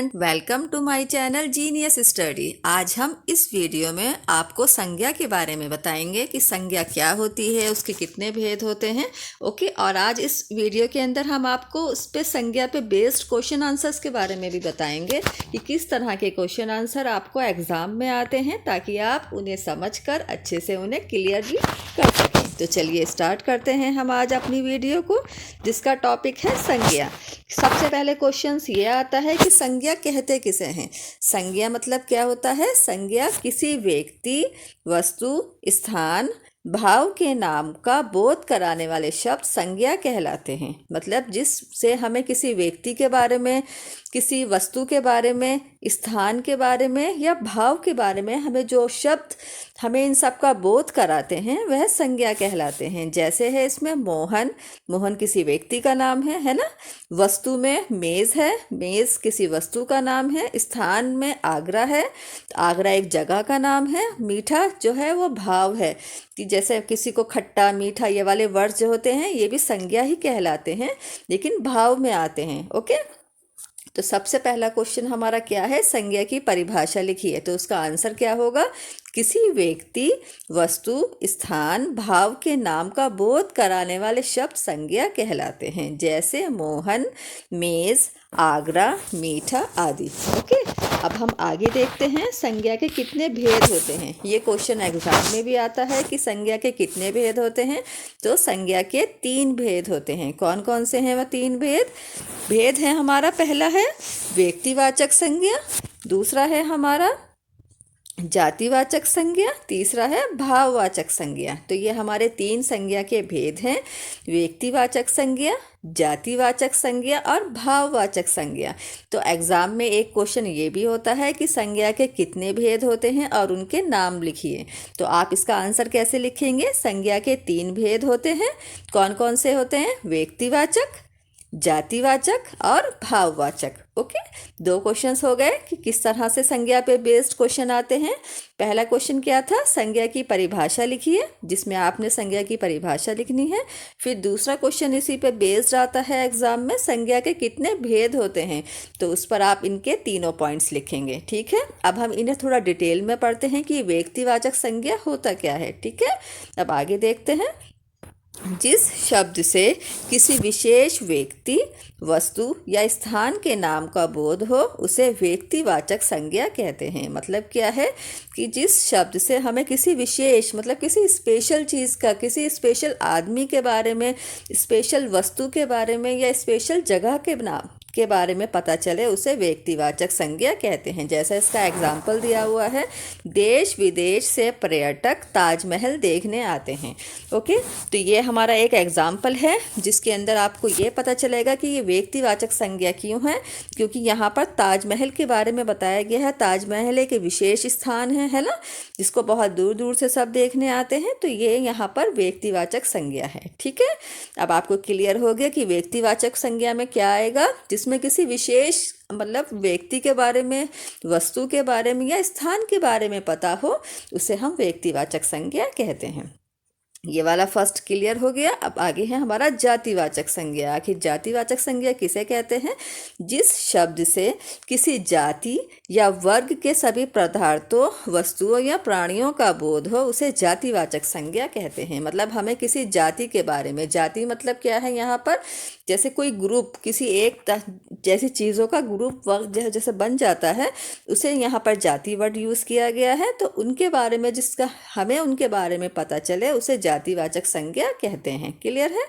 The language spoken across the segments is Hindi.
Welcome to my channel Genius Study. आज हम इस वीडियो में आपको संज्ञा के बारे में बताएंगे कि संज्ञा क्या होती है, उसके कितने भेद होते हैं। ओके, और आज इस वीडियो के अंदर हम आपको उस पे संज्ञा पे बेस्ड क्वेश्चन आंसर्स के बारे में भी बताएंगे कि किस तरह के क्वेश्चन आंसर आपको एग्जाम में आते हैं, ताकि आप उन्हें समझकर अच्छे से उन्हें क्लियरली कर सकें। तो चलिए स्टार्ट करते हैं हम आज अपनी वीडियो को, जिसका टॉपिक है संज्ञा। सबसे पहले क्वेश्चंस ये आता है कि संज्ञा कहते किसे हैं। संज्ञा मतलब क्या होता है? संज्ञा किसी व्यक्ति, वस्तु, स्थान, भाव के नाम का बोध कराने वाले शब्द संज्ञा कहलाते हैं। मतलब जिससे हमें किसी व्यक्ति के बारे में, किसी वस्तु के बारे में, स्थान के बारे में या भाव के बारे में हमें जो शब्द हमें इन सब का बोध कराते हैं वह संज्ञा कहलाते हैं। जैसे है इसमें मोहन, मोहन किसी व्यक्ति का नाम है ना। वस्तु में मेज़ है, मेज़ किसी वस्तु का नाम है। स्थान में आगरा है, आगरा एक जगह का नाम है। मीठा जो है वो भाव है, कि जैसे किसी को खट्टा, मीठा, ये वाले वर्ड जो होते हैं ये भी संज्ञा ही कहलाते हैं, लेकिन भाव में आते हैं। ओके, तो सबसे पहला क्वेश्चन हमारा क्या है? संज्ञा की परिभाषा लिखिए। तो उसका आंसर क्या होगा? किसी व्यक्ति, वस्तु, स्थान, भाव के नाम का बोध कराने वाले शब्द संज्ञा कहलाते हैं। जैसे मोहन, मेज, आगरा, मीठा आदि। ओके, अब हम आगे देखते हैं संज्ञा के कितने भेद होते हैं। ये क्वेश्चन एग्जाम में भी आता है कि संज्ञा के कितने भेद होते हैं। तो संज्ञा के 3 भेद होते हैं। कौन कौन से हैं वह 3 भेद? भेद है हमारा, पहला है व्यक्तिवाचक संज्ञा, दूसरा है हमारा जातिवाचक संज्ञा, तीसरा है भाववाचक संज्ञा। तो ये हमारे 3 संज्ञा के भेद हैं, व्यक्तिवाचक संज्ञा, जातिवाचक संज्ञा और भाववाचक संज्ञा। तो एग्जाम में एक क्वेश्चन ये भी होता है कि संज्ञा के कितने भेद होते हैं और उनके नाम लिखिए। तो आप इसका आंसर कैसे लिखेंगे? संज्ञा के 3 भेद होते हैं। कौन कौन से होते हैं? व्यक्तिवाचक, जातिवाचक और भाववाचक। ओके, 2 क्वेश्चंस हो गए कि किस तरह से संज्ञा पे बेस्ड क्वेश्चन आते हैं। पहला क्वेश्चन क्या था? संज्ञा की परिभाषा लिखिए, जिसमें आपने संज्ञा की परिभाषा लिखनी है। फिर दूसरा क्वेश्चन इसी पे बेस्ड आता है एग्जाम में, संज्ञा के कितने भेद होते हैं। तो उस पर आप इनके तीनों पॉइंट्स लिखेंगे। ठीक है, अब हम इन्हें थोड़ा डिटेल में पढ़ते हैं कि व्यक्तिवाचक संज्ञा होता क्या है। ठीक है, अब आगे देखते हैं। जिस शब्द से किसी विशेष व्यक्ति, वस्तु या स्थान के नाम का बोध हो उसे व्यक्तिवाचक संज्ञा कहते हैं। मतलब क्या है कि जिस शब्द से हमें किसी विशेष, मतलब किसी स्पेशल चीज़ का, किसी स्पेशल आदमी के बारे में, स्पेशल वस्तु के बारे में या स्पेशल जगह के नाम के बारे में पता चले, उसे व्यक्तिवाचक संज्ञा कहते हैं। जैसा इसका एग्जाम्पल दिया हुआ है, देश विदेश से पर्यटक ताजमहल देखने आते हैं। ओके, तो ये हमारा एक एग्जाम्पल है जिसके अंदर आपको ये पता चलेगा कि ये व्यक्तिवाचक संज्ञा क्यों है, क्योंकि यहाँ पर ताजमहल के बारे में बताया गया है। ताजमहल एक विशेष स्थान है ना, जिसको बहुत दूर दूर से सब देखने आते हैं। तो ये यहाँ पर व्यक्तिवाचक संज्ञा है। ठीक है, अब आपको क्लियर हो गया कि व्यक्तिवाचक संज्ञा में क्या आएगा, जिसमें किसी विशेष, मतलब व्यक्ति के बारे में, वस्तु के बारे में या स्थान के बारे में पता हो, उसे हम व्यक्तिवाचक संज्ञा कहते हैं। ये वाला फर्स्ट क्लियर हो गया। अब आगे है हमारा जातिवाचक संज्ञा। आखिर जातिवाचक संज्ञा किसे कहते हैं? जिस शब्द से किसी जाति या वर्ग के सभी पदार्थों, वस्तुओं या प्राणियों का बोध हो उसे जातिवाचक संज्ञा कहते हैं। मतलब हमें किसी जाति के बारे में, जाति मतलब क्या है यहाँ पर? जैसे कोई ग्रुप, किसी एक जैसी चीज़ों का ग्रुप वर्ग जैसे बन जाता है, उसे यहाँ पर जाति वर्ड यूज़ किया गया है। तो उनके बारे में, जिसका हमें उनके बारे में पता चले, उसे जातिवाचक संज्ञा कहते हैं। क्लियर है?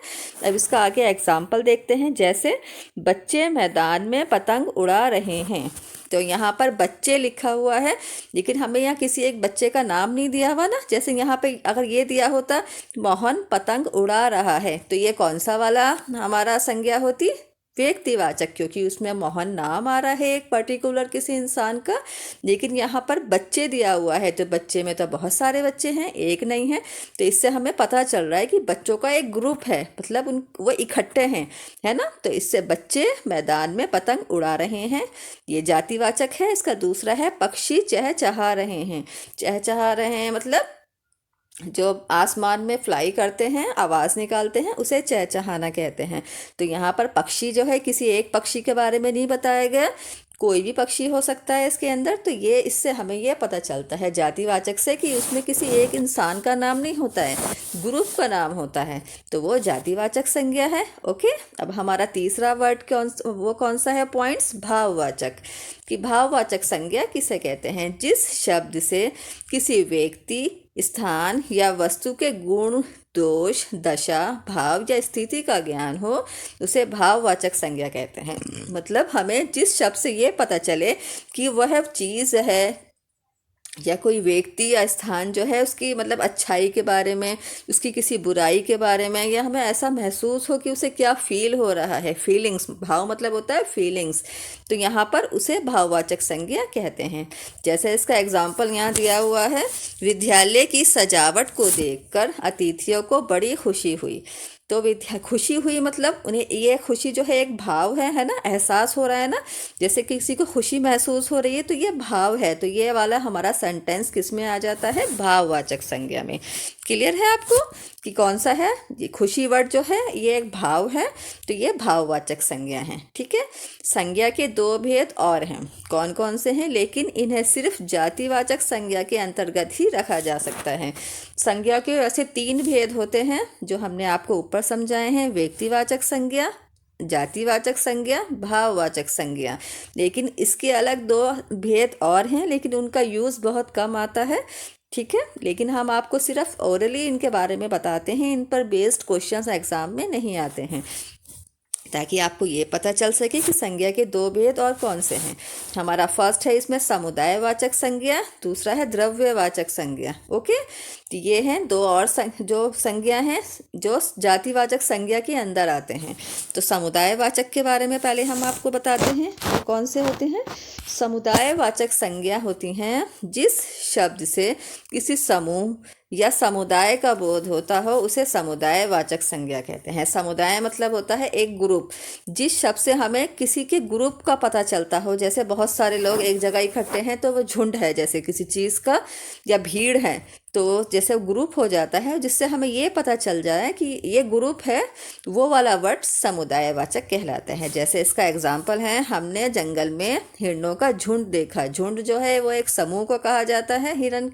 अब इसका आगे एग्जाम्पल देखते हैं। जैसे बच्चे मैदान में पतंग उड़ा रहे हैं। तो यहाँ पर बच्चे लिखा हुआ है, लेकिन हमें यहाँ किसी एक बच्चे का नाम नहीं दिया हुआ ना। जैसे यहाँ पे अगर ये दिया होता मोहन पतंग उड़ा रहा है, तो ये कौन सा वाला हमारा संज्ञा होती? व्यक्तिवाचक, क्योंकि उसमें मोहन नाम आ रहा है एक पर्टिकुलर किसी इंसान का। लेकिन यहाँ पर बच्चे दिया हुआ है, तो बच्चे में तो बहुत सारे बच्चे हैं, एक नहीं है। तो इससे हमें पता चल रहा है कि बच्चों का एक ग्रुप है, मतलब वो इकट्ठे हैं, है ना। तो इससे बच्चे मैदान में पतंग उड़ा रहे हैं, ये जातिवाचक है। इसका दूसरा है पक्षी चहचहा रहे हैं। चहचहा रहे हैं मतलब जो आसमान में फ्लाई करते हैं, आवाज़ निकालते हैं, उसे चहचहाना कहते हैं। तो यहाँ पर पक्षी जो है, किसी एक पक्षी के बारे में नहीं बताया गया, कोई भी पक्षी हो सकता है इसके अंदर। तो ये इससे हमें ये पता चलता है जातिवाचक से कि उसमें किसी एक इंसान का नाम नहीं होता है, ग्रुप का नाम होता है, तो वो जातिवाचक संज्ञा है। ओके, अब हमारा तीसरा वर्ड कौन सा है पॉइंट्स, भाववाचक। कि भाववाचक संज्ञा किसे कहते हैं, जिस शब्द से किसी व्यक्ति, स्थान या वस्तु के गुण, दोष, दशा, भाव या स्थिति का ज्ञान हो, उसे भाववाचक संज्ञा कहते हैं। मतलब हमें जिस शब्द से ये पता चले कि वह चीज़ है या कोई व्यक्ति या स्थान जो है उसकी मतलब अच्छाई के बारे में, उसकी किसी बुराई के बारे में, या हमें ऐसा महसूस हो कि उसे क्या फील हो रहा है, फीलिंग्स, भाव मतलब होता है फीलिंग्स, तो यहाँ पर उसे भाववाचक संज्ञा कहते हैं। जैसे इसका एग्जाम्पल यहाँ दिया हुआ है, विद्यालय की सजावट को देखकर अतिथियों को बड़ी खुशी हुई। तो खुशी हुई मतलब उन्हें ये खुशी जो है एक भाव है ना, एहसास हो रहा है ना, जैसे किसी को खुशी महसूस हो रही है तो ये भाव है। तो ये वाला हमारा सेंटेंस किस में आ जाता है, भाववाचक संज्ञा में। क्लियर है आपको कि कौन सा है, ये खुशी वर्ड जो है ये एक भाव है, तो ये भाववाचक संज्ञा है। ठीक है, संज्ञा के दो भेद और हैं, कौन कौन से हैं, लेकिन इन्हें सिर्फ जातिवाचक संज्ञा के अंतर्गत ही रखा जा सकता है। संज्ञा के ऐसे तीन भेद होते हैं जो हमने आपको ऊपर समझाए हैं, व्यक्तिवाचक संज्ञा, जातिवाचक संज्ञा, भाववाचक संज्ञा। लेकिन इसके अलग दो भेद और हैं, लेकिन उनका यूज़ बहुत कम आता है। ठीक है, लेकिन हम आपको सिर्फ ओरली इनके बारे में बताते हैं, इन पर बेस्ड क्वेश्चंस एग्जाम में नहीं आते हैं, ताकि आपको ये पता चल सके कि संज्ञा के दो भेद और कौन से हैं। हमारा फर्स्ट है इसमें समुदायवाचक संज्ञा, दूसरा है द्रव्यवाचक संज्ञा। ओके, तो ये हैं दो और जो संज्ञा हैं जो जातिवाचक संज्ञा के अंदर आते हैं। तो समुदायवाचक के बारे में पहले हम आपको बताते हैं तो कौन से होते हैं। समुदायवाचक संज्ञा होती हैं जिस शब्द से किसी समूह या समुदाय का बोध होता हो, उसे समुदायवाचक संज्ञा कहते हैं। समुदाय मतलब होता है एक ग्रुप, जिस शब्द से हमें किसी के ग्रुप का पता चलता हो, जैसे बहुत सारे लोग एक जगह इकट्ठे हैं तो वो झुंड है जैसे किसी चीज़ का, या भीड़ है, तो जैसे ग्रुप हो जाता है जिससे हमें ये पता चल जाए कि ये ग्रुप है, वो वाला वर्ड समुदायवाचक कहलाता है। जैसे इसका एग्जाम्पल है, हमने जंगल में हिरणों का झुंड देखा। झुंड जो है वो एक समूह को कहा जाता है, हिरण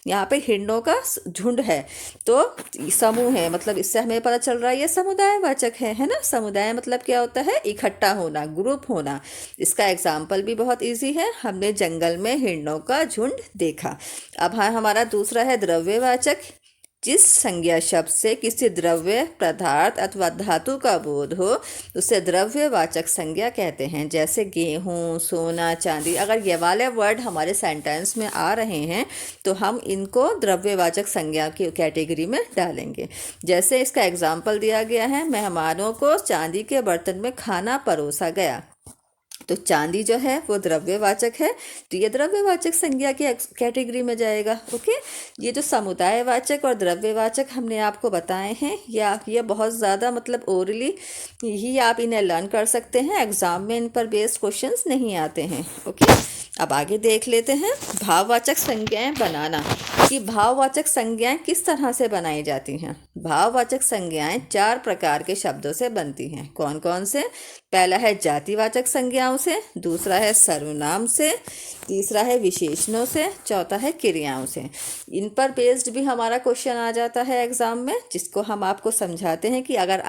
यहाँ पे हिरणों का झुंड है तो समूह है, मतलब इससे हमें पता चल रहा है ये समुदायवाचक है ना। समुदाय मतलब क्या होता है, इकट्ठा होना, ग्रुप होना। इसका एग्जाम्पल भी बहुत ईजी है, हमने जंगल में हिरणों का झुंड देखा। अब हाँ, हमारा दूसरा है द्रव्यवाचक, जिस संज्ञा शब्द से किसी द्रव्य, पदार्थ अथवा धातु का बोध हो, उसे द्रव्यवाचक संज्ञा कहते हैं। जैसे गेहूँ, सोना, चांदी, अगर ये वाले वर्ड हमारे सेंटेंस में आ रहे हैं तो हम इनको द्रव्यवाचक संज्ञा की कैटेगरी में डालेंगे। जैसे इसका एग्जाम्पल दिया गया है, मेहमानों को चांदी के बर्तन में खाना परोसा गया। तो चांदी जो है वो द्रव्यवाचक है, तो ये द्रव्यवाचक संज्ञा की कैटेगरी में जाएगा। ओके, ये जो समुदायवाचक और द्रव्यवाचक हमने आपको बताए हैं, या ये बहुत ज़्यादा मतलब ओरली ही आप इन्हें लर्न कर सकते हैं, एग्जाम में इन पर बेस्ड क्वेश्चंस नहीं आते हैं। ओके, अब आगे देख लेते हैं भाववाचक संज्ञाएं बनाना, कि भाववाचक संज्ञाएं किस तरह से बनाई जाती हैं। भाववाचक संज्ञाएं 4 प्रकार के शब्दों से बनती हैं। कौन कौन से, पहला है जातिवाचक संज्ञाओं से, दूसरा है सर्वनाम से, तीसरा है विशेषणों से, चौथा है क्रियाओं से। इन पर बेस्ड भी हमारा क्वेश्चन आ जाता है एग्जाम में, जिसको हम आपको समझाते हैं कि अगर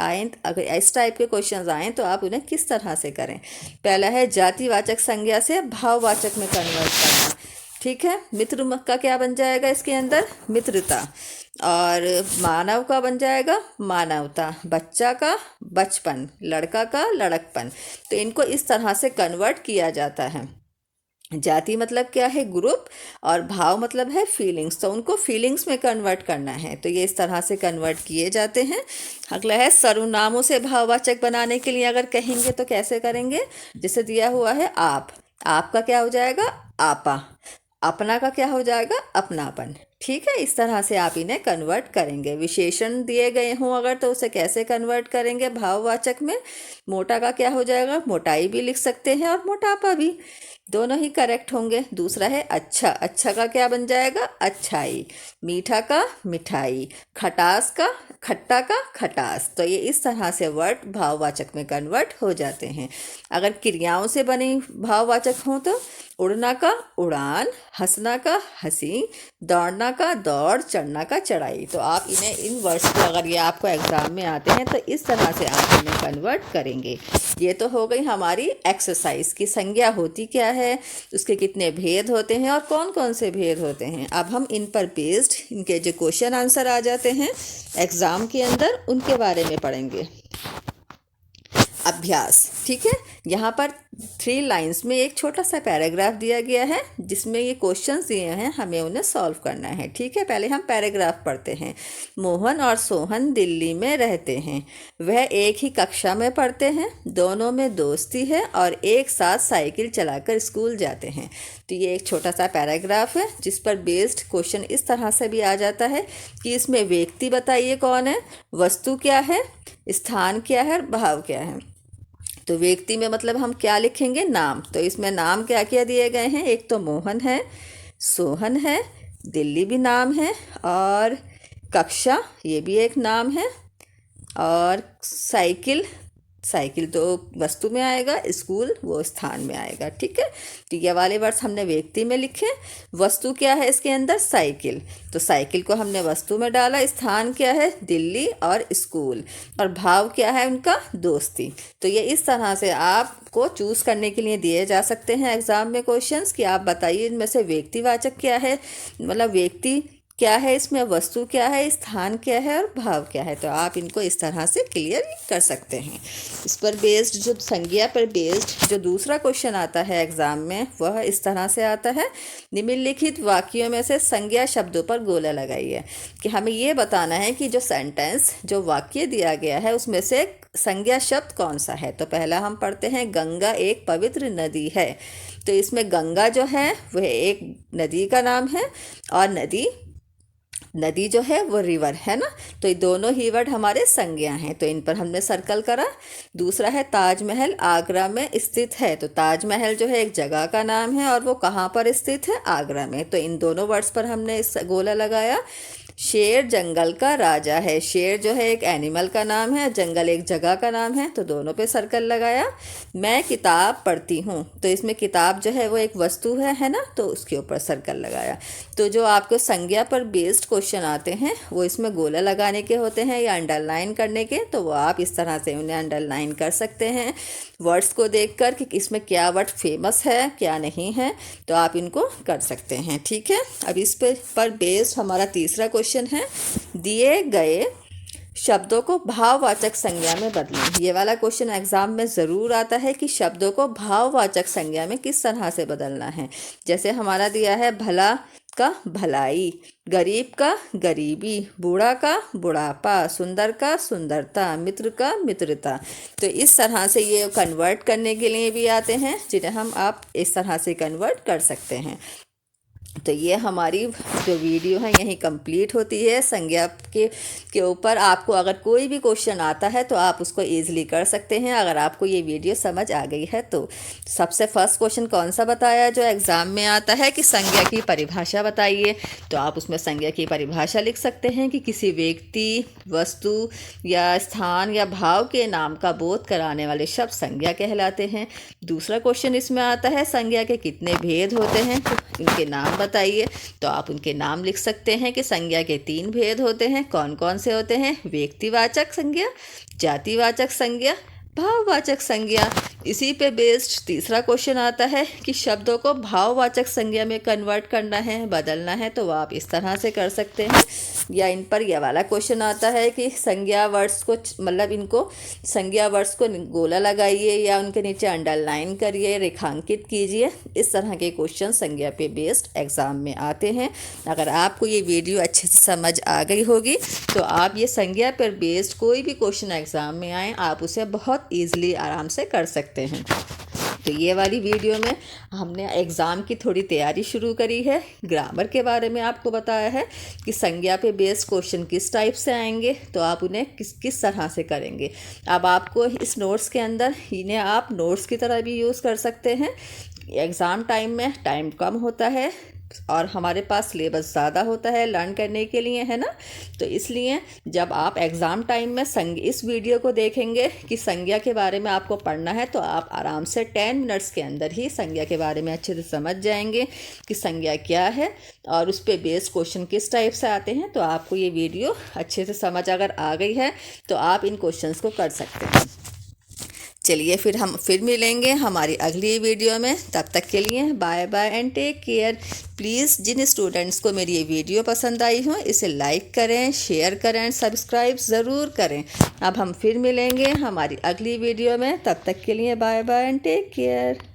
इस टाइप के क्वेश्चन आएँ तो आप उन्हें किस तरह से करें। पहला है जातिवाचक संज्ञा से भाववाचक में कन्वर्ट करना। ठीक है, मित्र का क्या बन जाएगा इसके अंदर, मित्रता, और मानव का बन जाएगा मानवता, बच्चा का बचपन, लड़का का लड़कपन। तो इनको इस तरह से कन्वर्ट किया जाता है। जाति मतलब क्या है, ग्रुप, और भाव मतलब है फीलिंग्स, तो उनको फीलिंग्स में कन्वर्ट करना है, तो ये इस तरह से कन्वर्ट किए जाते हैं। अगला है सर्वनामों से भाववाचक बनाने के लिए अगर कहेंगे तो कैसे करेंगे। जैसे दिया हुआ है आपका क्या हो जाएगा, आपा, अपना का क्या हो जाएगा, अपनापन। ठीक है, इस तरह से आप इन्हें कन्वर्ट करेंगे। विशेषण दिए गए हों अगर तो उसे कैसे कन्वर्ट करेंगे भाववाचक में। मोटा का क्या हो जाएगा, मोटाई भी लिख सकते हैं और मोटापा भी, दोनों ही करेक्ट होंगे। दूसरा है अच्छा, अच्छा का क्या बन जाएगा, अच्छाई। मीठा का मिठाई, खटास का खट्टा का खटास। तो ये इस तरह से वर्ड भाववाचक में कन्वर्ट हो जाते हैं। अगर क्रियाओं से बने भाववाचक हों तो उड़ना का उड़ान, हंसना का हंसी, दौड़ना का दौड़, चढ़ना का चढ़ाई। तो आप इन्हें, इन वर्ड्स को अगर ये आपको एग्जाम में आते हैं तो इस तरह से आप इन्हें कन्वर्ट करेंगे। ये तो हो गई हमारी एक्सरसाइज की संज्ञा होती क्या है, उसके कितने भेद होते हैं और कौन कौन से भेद होते हैं। अब हम इन पर बेस्ड इनके जो क्वेश्चन आंसर आ जाते हैं एग्ज़ाम के अंदर, उनके बारे में पढ़ेंगे। अभ्यास, ठीक है। यहाँ पर 3 लाइंस में एक छोटा सा पैराग्राफ दिया गया है जिसमें ये क्वेश्चंस दिए हैं, हमें उन्हें सॉल्व करना है। ठीक है, पहले हम पैराग्राफ पढ़ते हैं। मोहन और सोहन दिल्ली में रहते हैं। वह एक ही कक्षा में पढ़ते हैं, दोनों में दोस्ती है और एक साथ साइकिल चलाकर स्कूल जाते हैं। तो ये एक छोटा सा पैराग्राफ है जिस पर बेस्ड क्वेश्चन इस तरह से भी आ जाता है कि इसमें व्यक्ति बताइए कौन है, वस्तु क्या है, स्थान क्या है और भाव क्या है। तो व्यक्ति में मतलब हम क्या लिखेंगे, नाम। तो इसमें नाम क्या क्या दिए गए हैं, एक तो मोहन है, सोहन है, दिल्ली भी नाम है, और कक्षा ये भी एक नाम है, और साइकिल, साइकिल तो वस्तु में आएगा, स्कूल वो स्थान में आएगा। ठीक है, तो ये वाले वर्ड्स हमने व्यक्ति में लिखे। वस्तु क्या है इसके अंदर, साइकिल, तो साइकिल को हमने वस्तु में डाला। स्थान क्या है, दिल्ली और स्कूल, और भाव क्या है उनका, दोस्ती। तो ये इस तरह से आपको चूज़ करने के लिए दिए जा सकते हैं एग्ज़ाम में क्वेश्चंस कि आप बताइए इनमें से व्यक्तिवाचक क्या है, मतलब व्यक्ति क्या है, इसमें वस्तु क्या है, स्थान क्या है और भाव क्या है। तो आप इनको इस तरह से क्लियर कर सकते हैं। इस पर बेस्ड, जो संज्ञा पर बेस्ड जो दूसरा क्वेश्चन आता है एग्ज़ाम में, वह इस तरह से आता है। निम्नलिखित वाक्यों में से संज्ञा शब्दों पर गोला लगाइए। कि हमें ये बताना है कि जो सेंटेंस, जो वाक्य दिया गया है उसमें से संज्ञा शब्द कौन सा है। तो पहला हम पढ़ते हैं, गंगा एक पवित्र नदी है। तो इसमें गंगा जो है वह एक नदी का नाम है, और नदी जो है वो रिवर है ना। तो ये दोनों ही वर्ड हमारे संज्ञा हैं, तो इन पर हमने सर्कल करा। दूसरा है, ताजमहल आगरा में स्थित है। तो ताजमहल जो है एक जगह का नाम है और वो कहाँ पर स्थित है, आगरा में। तो इन दोनों वर्ड्स पर हमने इस गोला लगाया। शेर जंगल का राजा है। शेर जो है एक एनिमल का नाम है, जंगल एक जगह का नाम है, तो दोनों पे सर्कल लगाया। मैं किताब पढ़ती हूँ। तो इसमें किताब जो है वो एक वस्तु है ना, तो उसके ऊपर सर्कल लगाया। तो जो आपको संज्ञा पर बेस्ड क्वेश्चन आते हैं वो इसमें गोला लगाने के होते हैं या अंडरलाइन करने के। तो वो आप इस तरह से उन्हें अंडरलाइन कर सकते हैं वर्ड्स को देखकर कि इसमें क्या वर्ड फेमस है क्या नहीं है, तो आप इनको कर सकते हैं। ठीक है, अब इस पर बेस्ड हमारा तीसरा क्वेश्चन है, दिए गए शब्दों को भाववाचक संज्ञा में बदलें। ये वाला क्वेश्चन एग्जाम में ज़रूर आता है कि शब्दों को भाववाचक संज्ञा में किस तरह से बदलना है। जैसे हमारा दिया है, भला का भलाई, गरीब का गरीबी, बूढ़ा का बुढ़ापा, सुंदर का सुंदरता, मित्र का मित्रता। तो इस तरह से ये कन्वर्ट करने के लिए भी आते हैं जिन्हें हम आप इस तरह से कन्वर्ट कर सकते हैं। तो ये हमारी जो वीडियो है यहीं कंप्लीट होती है। संज्ञा के ऊपर आपको अगर कोई भी क्वेश्चन आता है तो आप उसको ईजिली कर सकते हैं अगर आपको ये वीडियो समझ आ गई है तो। सबसे फर्स्ट क्वेश्चन कौन सा बताया जो एग्ज़ाम में आता है कि संज्ञा की परिभाषा बताइए। तो आप उसमें संज्ञा की परिभाषा लिख सकते हैं कि किसी व्यक्ति, वस्तु या स्थान या भाव के नाम का बोध कराने वाले शब्द संज्ञा कहलाते हैं। दूसरा क्वेश्चन इसमें आता है, संज्ञा के कितने भेद होते हैं, तो इनके नाम बताइए। तो आप उनके नाम लिख सकते हैं कि संज्ञा के 3 भेद होते हैं। कौन कौन से होते हैं? व्यक्तिवाचक संज्ञा, जातिवाचक संज्ञा, भाववाचक संज्ञा। इसी पे बेस्ड तीसरा क्वेश्चन आता है कि शब्दों को भाववाचक संज्ञा में कन्वर्ट करना है, बदलना है, तो आप इस तरह से कर सकते हैं। या इन पर यह वाला क्वेश्चन आता है कि संज्ञा वर्ड्स को, मतलब इनको संज्ञा वर्ड्स को गोला लगाइए या उनके नीचे अंडरलाइन करिए, रेखांकित कीजिए। इस तरह के क्वेश्चन संज्ञा पे बेस्ड एग्ज़ाम में आते हैं। अगर आपको ये वीडियो अच्छे से समझ आ गई होगी तो आप ये संज्ञा पर बेस्ड कोई भी क्वेश्चन एग्ज़ाम में आए आप उसे बहुत ईजिली आराम से कर सकते हैं। तो ये वाली वीडियो में हमने एग्ज़ाम की थोड़ी तैयारी शुरू करी है। ग्रामर के बारे में आपको बताया है कि संज्ञा पे बेस्ड क्वेश्चन किस टाइप से आएंगे, तो आप उन्हें किस किस तरह से करेंगे। अब आपको इस नोट्स के अंदर इन्हें आप नोट्स की तरह भी यूज़ कर सकते हैं। एग्ज़ाम टाइम में टाइम कम होता है और हमारे पास सिलेबस ज़्यादा होता है लर्न करने के लिए, है ना। तो इसलिए जब आप एग्ज़ाम टाइम में इस वीडियो को देखेंगे कि संज्ञा के बारे में आपको पढ़ना है, तो आप आराम से 10 मिनट्स के अंदर ही संज्ञा के बारे में अच्छे से समझ जाएंगे कि संज्ञा क्या है और उस पर बेस्ड क्वेश्चन किस टाइप से आते हैं। तो आपको ये वीडियो अच्छे से समझ अगर आ गई है तो आप इन क्वेश्चंस को कर सकते हैं। चलिए फिर हम फिर मिलेंगे हमारी अगली वीडियो में। तब तक के लिए bye bye and take care. Please जिन स्टूडेंट्स को मेरी ये वीडियो पसंद आई हो इसे लाइक करें, शेयर करें, सब्सक्राइब ज़रूर करें। अब हम फिर मिलेंगे हमारी अगली वीडियो में। तब तक के लिए bye bye and take care.